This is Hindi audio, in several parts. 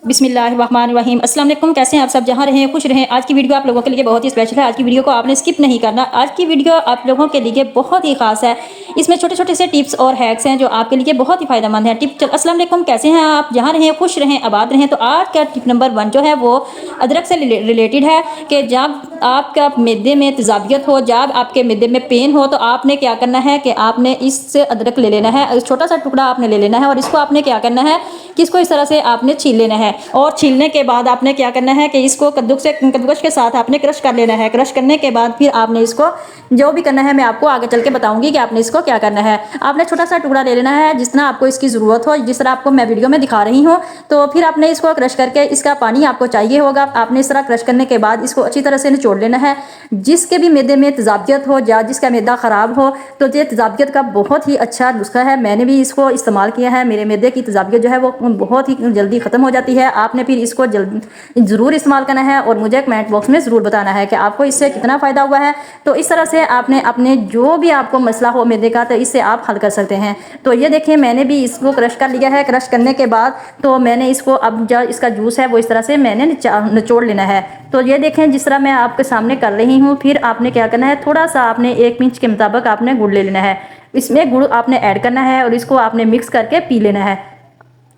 बिस्मिल्लाहिर्रहमानिर्रहीम। अस्सलाम वालेकुम। कैसे हैं आप सब? जहाँ रहें खुश रहें। आज की वीडियो आप लोगों के लिए बहुत ही स्पेशल है। आज की वीडियो को आपने स्किप नहीं करना। आज की वीडियो आप लोगों के लिए बहुत ही खास है। इसमें छोटे छोटे से टिप्स और हैक्स हैं जो आपके लिए बहुत ही फायदेमंद है। अस्सलाम वालेकुम। कैसे हैं आप? जहाँ रहें खुश रहें, आबाद रहें। तो आज का टिप नंबर 1 जो है वो अदरक से रिलेटेड है कि जब आपका मैदे में तेजाबियत हो, जब आपके मैदे में पेन हो, तो आपने क्या करना है कि आपने इससे अदरक ले लेना है। छोटा सा टुकड़ा आपने ले लेना है और इसको आपने क्या करना है कि इसको इस तरह से आपने छील लेना है। और छीलने के बाद आपने क्या करना है कि इसको कद्दूकश के साथ आपने क्रश कर लेना है। क्रश करने के बाद फिर आपने इसको जो भी करना है मैं आपको आगे चल के बताऊंगी कि आपने इसको क्या करना है। आपने छोटा सा टुकड़ा ले लेना है जितना आपको इसकी ज़रूरत हो, जिस तरह आपको मैं वीडियो में दिखा रही हूँ। तो फिर आपने इसको क्रश करके इसका पानी आपको चाहिए होगा। आपने इस तरह क्रश करने के बाद इसको अच्छी तरह से निचोड़ लेना है। जिसके भी मैदे में तेजाबियत हो या जिसका मैदा ख़राब हो, तो ये तेजाबियत का बहुत ही अच्छा नुस्खा है। मैंने भी इसको इस्तेमाल किया है। मेरे मैदे की तेजाबियत जो है वो बहुत ही जल्दी ख़त्म हो जाती है। आपने फिर इसको ज़रूर इस्तेमाल करना है और मुझे कमेंट बॉक्स में ज़रूर बताना है कि आपको इससे कितना फ़ायदा हुआ है। तो इस तरह से आपने अपने जो भी आपको मसला हो मैदे का, तो इससे आप हल कर सकते हैं। तो ये देखिए, मैंने भी इसको क्रश कर लिया है। क्रश करने के बाद तो मैंने इसको अब जो इसका जूस है वो इस तरह से मैंने निचोड़ लेना है। तो ये देखें, जिस तरह मैं आपके सामने कर रही हूँ। फिर आपने क्या करना है, थोड़ा सा आपने 1 पिंच के मुताबिक आपने गुड़ ले लेना है। इसमें गुड़ आपने ऐड करना है और इसको आपने मिक्स करके पी लेना है।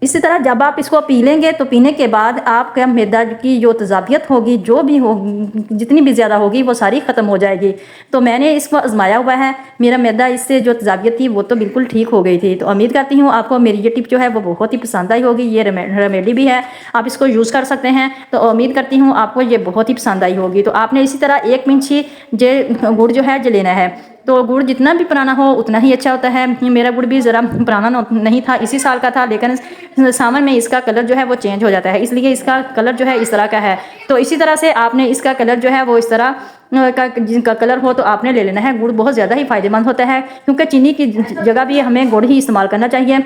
इसी तरह जब आप इसको पी लेंगे तो पीने के बाद आपका मैदा की जो तेजाबियत होगी, जो भी होगी, जितनी भी ज़्यादा होगी, वो सारी ख़त्म हो जाएगी। तो मैंने इसको आजमाया हुआ है। मेरा मैदा इससे जो तेजाबियत थी वो तो बिल्कुल ठीक हो गई थी। तो उम्मीद करती हूँ आपको मेरी ये टिप जो है वो बहुत ही पसंद आई होगी। ये रेमेडी भी है, आप इसको यूज़ कर सकते हैं। तो उम्मीद करती हूँ आपको ये बहुत ही पसंद आई होगी। तो आपने इसी तरह 1 पिंच ही गुड़ जो है लेना है। तो गुड़ जितना भी पुराना हो उतना ही अच्छा होता है। मेरा गुड़ भी ज़रा पुराना नहीं था, इसी साल का था, लेकिन सावन में इसका कलर जो है वो चेंज हो जाता है, इसलिए इसका कलर जो है इस तरह का है। तो इसी तरह से आपने इसका कलर जो है वो इस तरह का जिनका कलर हो तो आपने ले लेना है। गुड़ बहुत ज़्यादा ही फायदेमंद होता है, क्योंकि चीनी की जगह भी हमें गुड़ ही इस्तेमाल करना चाहिए।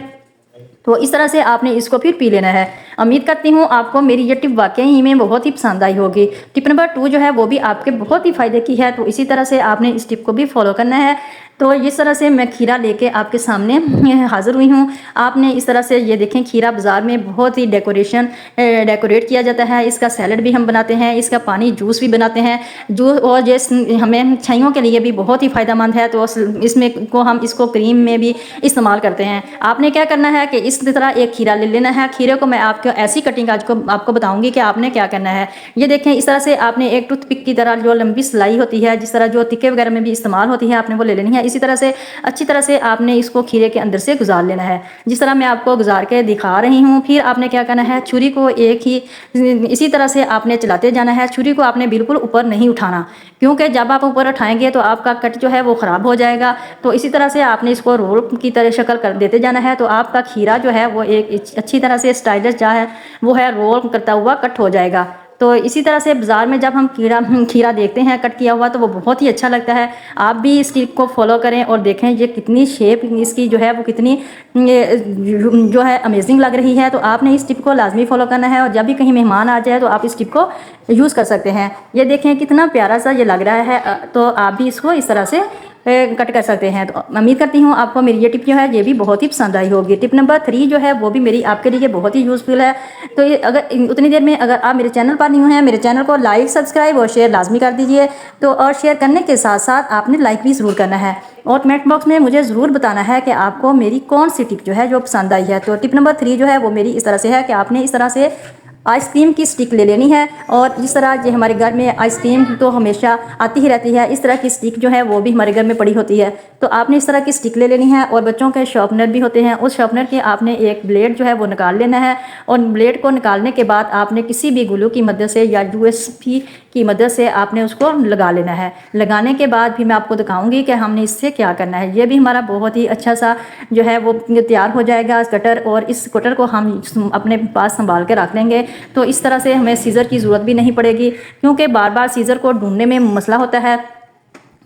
तो इस तरह से आपने इसको फिर पी लेना है। उम्मीद करती हूँ आपको मेरी ये टिप वाकई में बहुत ही पसंद आई होगी। टिप नंबर 2 जो है वो भी आपके बहुत ही फ़ायदे की है। तो इसी तरह से आपने इस टिप को भी फॉलो करना है। तो इस तरह से मैं खीरा लेके आपके सामने हाज़िर हुई हूँ। आपने इस तरह से ये देखें, खीरा बाज़ार में बहुत ही डेकोरेट किया जाता है। इसका सैलड भी हम बनाते हैं, इसका पानी जूस भी बनाते हैं। जूस और ये हमें छाइयों के लिए भी बहुत ही फ़ायदेमंद है। तो इसमें को हम इसको क्रीम में भी इस्तेमाल करते हैं। आपने क्या करना है कि इस तरह एक खीरा ले लेना है। खीरे को मैं आपको ऐसी कटिंग आज को आपको बताऊंगी कि आपने क्या करना है। ये देखें, इस तरह से आपने एक टूथपिक की तरह जो लंबी सिलाई होती है, जिस तरह जो तिक्के वगैरह में भी इस्तेमाल होती है, आपने वो ले लेनी है। इसी तरह से अच्छी तरह से आपने इसको खीरे के अंदर से गुजार लेना है, जिस तरह मैं आपको गुजार के दिखा रही हूँ। फिर आपने क्या करना है, छुरी को एक ही इसी तरह से आपने चलाते जाना है। छुरी को आपने बिल्कुल ऊपर नहीं उठाना, क्योंकि जब आप ऊपर उठाएंगे तो आपका कट जो है वो ख़राब हो जाएगा। तो इसी तरह से आपने इसको रोल की तरह शक्ल कर देते जाना है। तो आपका खीरा जो है वो एक अच्छी तरह से स्टाइलिश जो है वो है रोल करता हुआ कट हो जाएगा। तो इसी तरह से बाज़ार में जब हम खीरा देखते हैं कट किया हुआ, तो वो बहुत ही अच्छा लगता है। आप भी इस टिप को फॉलो करें और देखें ये कितनी शेप इसकी जो है वो कितनी जो है अमेजिंग लग रही है। तो आपने इस टिप को लाजमी फॉलो करना है और जब भी कहीं मेहमान आ जाए तो आप इस टिप को यूज़ कर सकते हैं। ये देखें कितना प्यारा सा ये लग रहा है। तो आप भी इसको इस तरह से कट कर सकते हैं। तो उम्मीद करती हूँ आपको मेरी ये टिप जो है ये भी बहुत ही पसंद आई होगी। टिप नंबर 3 जो है वो भी मेरी आपके लिए बहुत ही यूज़फुल है। तो ये अगर उतनी देर में अगर आप मेरे चैनल पर न्यू हैं, मेरे चैनल को लाइक, सब्सक्राइब और शेयर लाजमी कर दीजिए। तो और शेयर करने के साथ साथ आपने लाइक भी ज़रूर करना है और कमेंट बॉक्स में मुझे ज़रूर बताना है कि आपको मेरी कौन सी टिप जो है जो पसंद आई है। तो टिप नंबर 3 जो है वो मेरी इस तरह से है कि आपने इस तरह से आइसक्रीम की स्टिक ले लेनी है। और इस तरह ये हमारे घर में आइसक्रीम तो हमेशा आती ही रहती है, इस तरह की स्टिक जो है वो भी हमारे घर में पड़ी होती है। तो आपने इस तरह की स्टिक ले लेनी है। और बच्चों के शार्पनर भी होते हैं, उस शार्पनर के आपने एक ब्लेड जो है वो निकाल लेना है। और ब्लेड को निकालने के बाद आपने किसी भी ग्लू की मदद से या USB की मदद से आपने उसको लगा लेना है। लगाने के बाद भी मैं आपको दिखाऊंगी कि हमने इससे क्या करना है। ये भी हमारा बहुत ही अच्छा सा जो है वो तैयार हो जाएगा कटर। और इस कटर को हम अपने पास संभाल के रख लेंगे। तो इस तरह से हमें सीज़र की ज़रूरत भी नहीं पड़ेगी, क्योंकि बार बार सीज़र को ढूंढने में मसला होता है।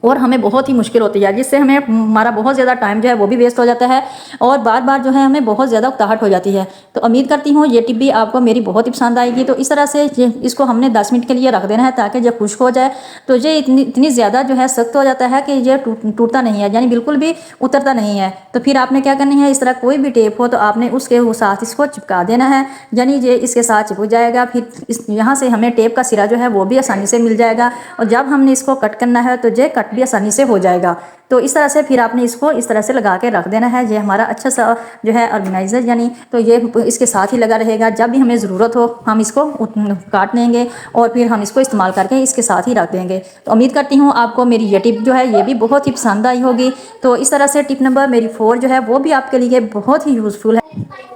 और हमें बहुत ही मुश्किल होती है, जिससे हमें हमारा बहुत ज़्यादा टाइम जो है वो भी वेस्ट हो जाता है और बार बार जो है हमें बहुत ज़्यादा उकताहट हो जाती है। तो उम्मीद करती हूँ ये टिप भी आपको मेरी बहुत ही पसंद आएगी। तो इस तरह से इसको हमने 10 मिनट के लिए रख देना है ताकि जब खुश्क हो जाए तो ये इतनी ज़्यादा जो है सख्त हो जाता है कि ये टूटता नहीं है, यानी बिल्कुल भी उतरता नहीं है। तो फिर आपने क्या करनी है, इस तरह कोई भी टेप हो तो आपने उसके साथ इसको चिपका देना है, यानी ये इसके साथ चिपक जाएगा। फिर यहाँ से हमें टेप का सिरा जो है वो भी आसानी से मिल जाएगा और जब हमने इसको कट करना है तो ये कट भी आसानी से हो जाएगा। तो इस तरह से फिर आपने इसको इस तरह से लगा के रख देना है। ये हमारा अच्छा सा जो है ऑर्गेनाइज़र, यानी तो ये इसके साथ ही लगा रहेगा। जब भी हमें ज़रूरत हो हम इसको काट लेंगे और फिर हम इसको इस्तेमाल करके इसके साथ ही रख देंगे। तो उम्मीद करती हूँ आपको मेरी ये टिप जो है ये भी बहुत ही पसंद आई होगी। तो इस तरह से टिप नंबर मेरी 4 जो है वो भी आपके लिए बहुत ही यूज़फुल है।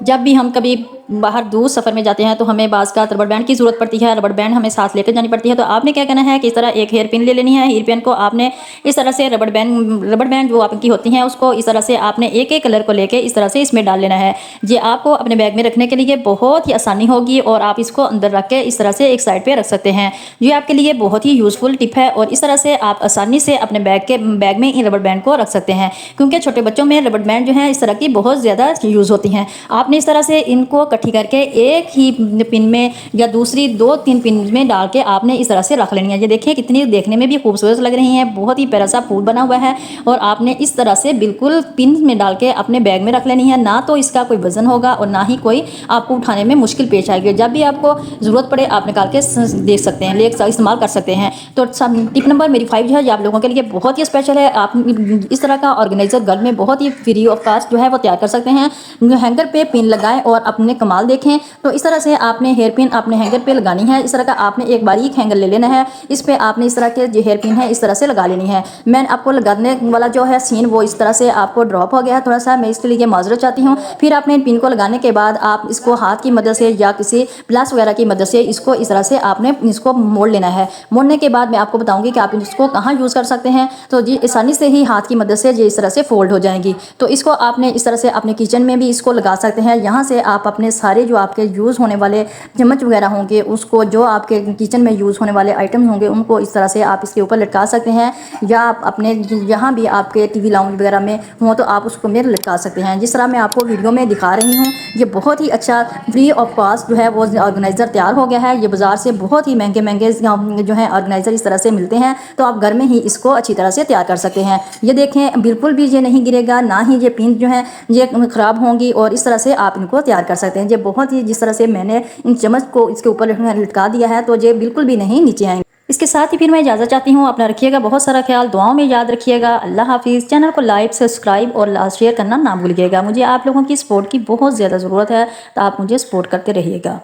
जब भी हम कभी बाहर दूर सफ़र में जाते हैं तो हमें बाज़ का रबड़ बैंड की ज़रूरत पड़ती है, रबड़ बैंड हमें साथ लेकर जानी पड़ती है। तो आपने क्या करना है कि इस तरह एक हेयर पिन ले लेनी है। हेयर पिन को आपने इस तरह से रबड़ बैंड जो आपकी होती हैं उसको इस तरह से आपने एक एक कलर को लेके इस तरह से इसमें डाल लेना है। ये आपको अपने बैग में रखने के लिए बहुत ही आसानी होगी और आप इसको अंदर रख के इस तरह से एक साइड पर रख सकते हैं। ये आपके लिए बहुत ही यूज़फुल टिप है और इस तरह से आप आसानी से अपने बैग में इन रबड़ बैंड को रख सकते हैं, क्योंकि छोटे बच्चों में रबड़ बैंड जो है इस तरह की बहुत ज़्यादा यूज़ होती हैं। आपने इस तरह से इनको इकट्ठी करके एक ही पिन में या दूसरी 2-3 पिन में डाल के आपने इस तरह से रख लेनी है। ये देखिए कितनी देखने में भी खूबसूरत लग रही हैं, बहुत ही प्यारा सा फूल बना हुआ है और आपने इस तरह से बिल्कुल पिन में डाल के अपने बैग में रख लेनी है। ना तो इसका कोई वजन होगा और ना ही कोई आपको उठाने में मुश्किल पेश आएगी। जब भी आपको ज़रूरत पड़े आप निकाल के देख सकते हैं, इस्तेमाल कर सकते हैं। तो टिप नंबर मेरी 5 जो है आप लोगों के लिए बहुत ही स्पेशल है। आप इस तरह का ऑर्गेनाइजर घर में बहुत ही फ्री ऑफ कॉस्ट जो है वो तैयार कर सकते हैं। हैंगर पे पिन लगाएं और अपने कमाल देखें। तो इस तरह से आपने हेयर पिन अपने हैंगर पे लगानी है। इस तरह का आपने एक बारीक हैंगर ले लेना है, इस पे आपने इस तरह के जो हेयर पिन है इस तरह से लगा लेनी है। मैं आपको लगाने वाला जो है सीन वो इस तरह से आपको ड्रॉप हो गया है थोड़ा सा, मैं इसके लिए माजरत चाहती हूँ। फिर आपने इन पिन को लगाने के बाद आप इसको हाथ की मदद से या किसी प्लास वगैरह की मदद से इसको इस तरह से आपने इसको मोड़ लेना है। मोड़ने के बाद मैं आपको बताऊंगी कि आप इसको कहाँ यूज़ कर सकते हैं। तो जी आसानी से ही हाथ की मदद से ये इस तरह से फोल्ड हो जाएंगी। तो इसको आपने इस तरह से अपने किचन में भी इसको लगा सकते हैं। यहाँ से आप अपने सारे जो आपके यूज़ होने वाले चम्मच वगैरह होंगे उसको, जो आपके किचन में यूज़ होने वाले आइटम्स होंगे उनको इस तरह से आप इसके ऊपर लटका सकते हैं। या आप अपने यहाँ भी आपके टीवी लाउंज वगैरह में हो तो आप उसको में लटका सकते हैं। जिस तरह मैं आपको वीडियो में दिखा रही हूँ, ये बहुत ही अच्छा फ्री ऑफ कॉस्ट जो है वो ऑर्गेनाइज़र तैयार हो गया है। ये बाज़ार से बहुत ही महंगे महंगे जो है ऑर्गेनाइज़र इस तरह से मिलते हैं, तो आप घर में ही इसको अच्छी तरह से तैयार कर सकते हैं। ये देखें बिल्कुल भी ये नहीं गिरेगा, ना ही ये पिन जो है ये ख़राब होंगी और इस तरह से आप इनको तैयार कर सकते हैं। ये बहुत ही जिस तरह से मैंने इन चम्मच को इसके ऊपर लटका दिया है तो ये बिल्कुल भी नहीं नीचे आएंगे। इसके साथ ही फिर मैं इजाज़त चाहती हूँ। अपना रखिएगा बहुत सारा ख्याल, दुआओं में याद रखिएगा। अल्लाह हाफिज़। चैनल को लाइक सब्सक्राइब और शेयर करना ना भूलिएगा। मुझे आप लोगों की सपोर्ट की बहुत ज़्यादा ज़रूरत है, तो आप मुझे सपोर्ट करते रहिएगा।